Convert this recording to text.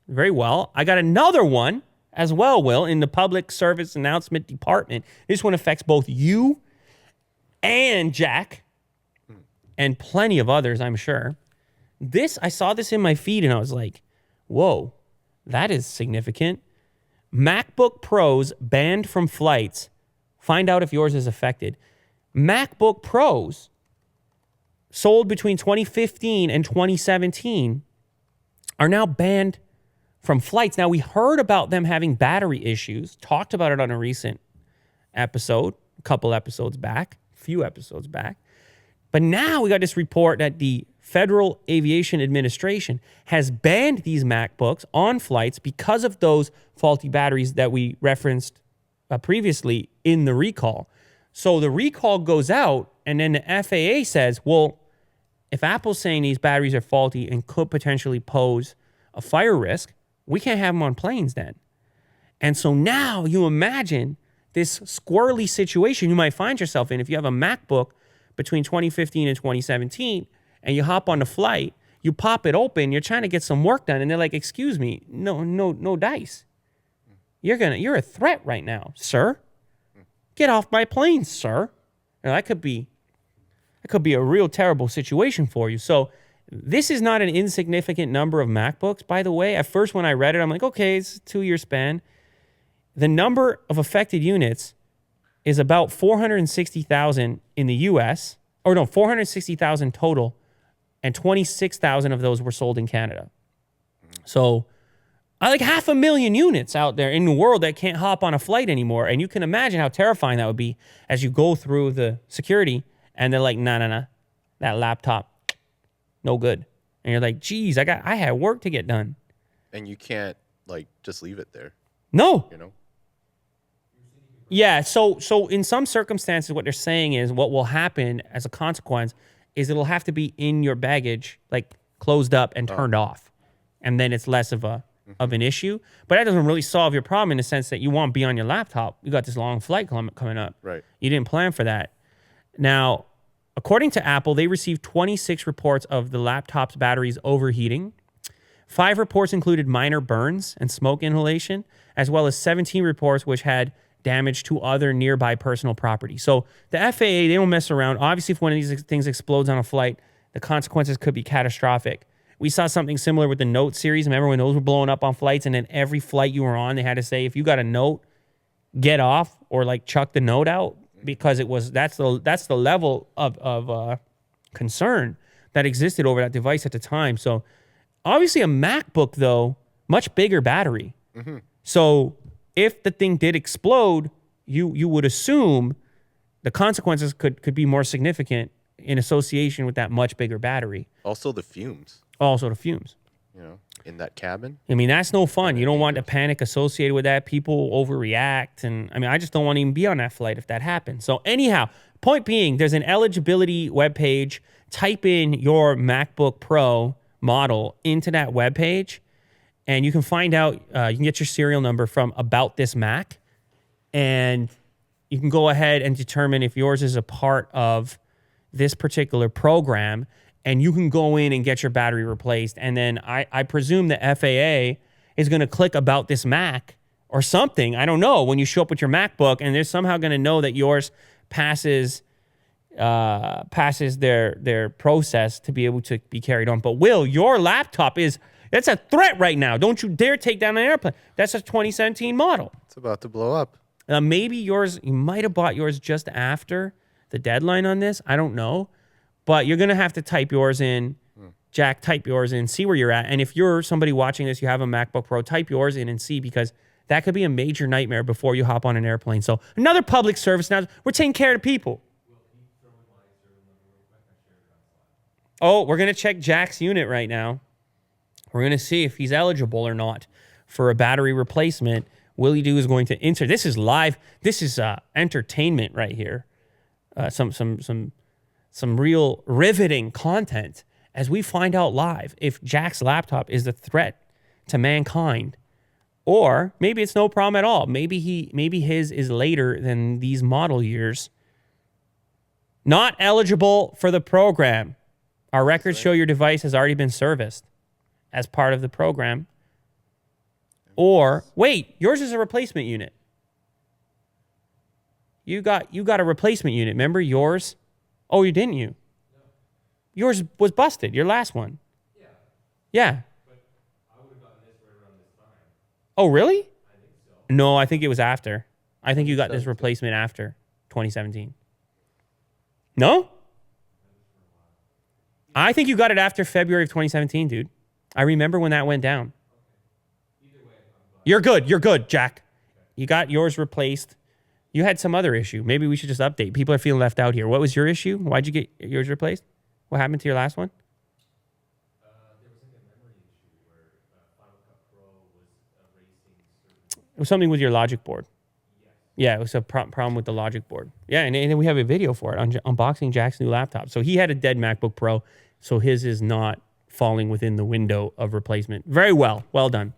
Very well. I got another one as well, Will, in the public service announcement department. This one affects both you and Jack and plenty of others, I'm sure. I saw this in my feed and I was like, whoa, that is significant. MacBook Pros banned from flights. Find out if yours is affected. MacBook Pros sold between 2015 and 2017 are now banned from flights. Now, we heard about them having battery issues, talked about it on a recent episode, a few episodes back. But now we got this report that the Federal Aviation Administration has banned these MacBooks on flights because of those faulty batteries that we referenced previously in the recall. So the recall goes out, and then the FAA says, well, if Apple's saying these batteries are faulty and could potentially pose a fire risk, we can't have them on planes then. And so now you imagine this squirrely situation you might find yourself in if you have a MacBook between 2015 and 2017, and you hop on the flight, you pop it open, you're trying to get some work done, and they're like, excuse me, no dice. You're a threat right now, sir. Get off my plane, sir. Now, that could be a real terrible situation for you. So this is not an insignificant number of MacBooks, by the way. At first, when I read it, I'm like, okay, it's a 2-year span. The number of affected units is about 460,000 in the U.S., 460,000 total, and 26,000 of those were sold in Canada. So like 500,000 units out there in the world that can't hop on a flight anymore. And you can imagine how terrifying that would be as you go through the security and they're like, nah, that laptop, no good. And you're like, geez, I had work to get done. And you can't just leave it there. No. You know? Yeah, so in some circumstances, what they're saying is what will happen as a consequence is it'll have to be in your baggage, closed up and turned off. And then it's less of an issue. But that doesn't really solve your problem in the sense that you won't be on your laptop. You got this long flight coming up. Right. You didn't plan for that. Now, according to Apple, they received 26 reports of the laptop's batteries overheating. 5 reports included minor burns and smoke inhalation, as well as 17 reports which had damage to other nearby personal property. So the FAA, they don't mess around. Obviously, if one of these things explodes on a flight, the consequences could be catastrophic. We saw something similar with the Note series. Remember when those were blowing up on flights, and then every flight you were on, they had to say, if you got a Note, get off or chuck the Note out, because that's the level of concern that existed over that device at the time. So obviously a MacBook, though, much bigger battery. Mm-hmm. So if the thing did explode, you would assume the consequences could be more significant in association with that much bigger battery. Also the fumes. You know, in that cabin. I mean, that's no fun. You don't want the panic associated with that. People overreact. And I mean, I just don't want to even be on that flight if that happens. So anyhow, point being, there's an eligibility webpage. Type in your MacBook Pro model into that webpage, and you can find out, you can get your serial number from About This Mac, and you can go ahead and determine if yours is a part of this particular program, and you can go in and get your battery replaced. And then I presume the FAA is going to click About This Mac or something. I don't know. When you show up with your MacBook, and they're somehow going to know that yours passes their process to be able to be carried on. But Will, your laptop that's a threat right now. Don't you dare take down an airplane. That's a 2017 model. It's about to blow up. Maybe you might have bought yours just after the deadline on this. I don't know. But you're going to have to type yours in. Jack, type yours in, see where you're at. And if you're somebody watching this, you have a MacBook Pro, type yours in and see, because that could be a major nightmare before you hop on an airplane. So another public service. Now, we're taking care of people. Oh, we're going to check Jack's unit right now. We're going to see if he's eligible or not for a battery replacement. Willie Doo is going to enter. This is live. This is entertainment right here. Some real riveting content as we find out live if Jack's laptop is a threat to mankind, or maybe it's no problem at all. Maybe his is later than these model years. Not eligible for the program. Our records show your device has already been serviced as part of the program. Or wait, yours is a replacement unit. You got a replacement unit. Remember yours? Oh, you didn't you? No. Yours was busted. Your last one. Yeah. Yeah. But I would have gotten this right around this time. Oh, really? I think so. No, I think it was after. I think you got this replacement after 2017. No? I think you got it after February of 2017, dude. I remember when that went down. Either way, you're good. You're good, Jack. You got yours replaced. You had some other issue. Maybe we should just update. People are feeling left out here. What was your issue? Why'd you get yours replaced? What happened to your last one? There was like a memory issue where Final Cut Pro was erasing certain... It was something with your logic board. Yes. Yeah, it was a problem with the logic board. Yeah, and then we have a video for it on unboxing Jack's new laptop. So he had a dead MacBook Pro, so his is not falling within the window of replacement. Very well. Well done.